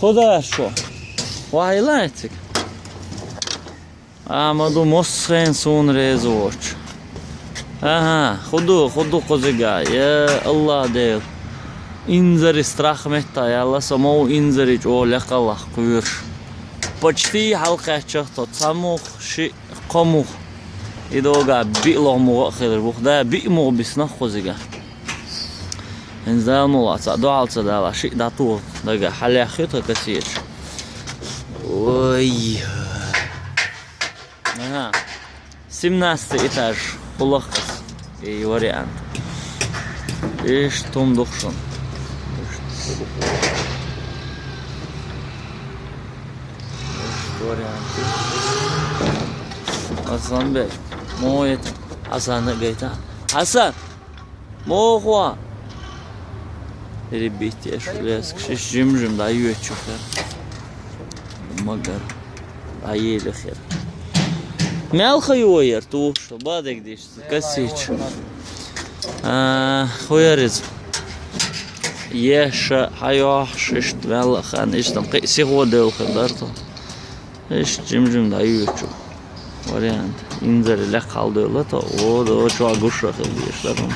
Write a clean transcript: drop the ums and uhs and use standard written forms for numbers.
خدا شو وایلاتک آمدو مسخن سون رزوچ aha خودو قزگا یا الله دیل инзари страх мета яла самоу инзари олякалах куйш почти халкачто самух ши комух идога билому хидр бухда биму бисна хозига инзаму аса дуалца дала ши дату дага халяхита касич ой ага 17 этаж улахас и вариант и что мдохшон варианты Hasan Bey Moğet Hasan'ı gayta Hasan Moğua Ребята, шляск жим да ючуха магар аели хер мелха юер ту что бадек диш касич хуярез Еша хайох шишт вела хан иштам қиси годел хадарту иш жим да ючу вариант инзер ле қалды ла то о до чуа гуша хел дишларым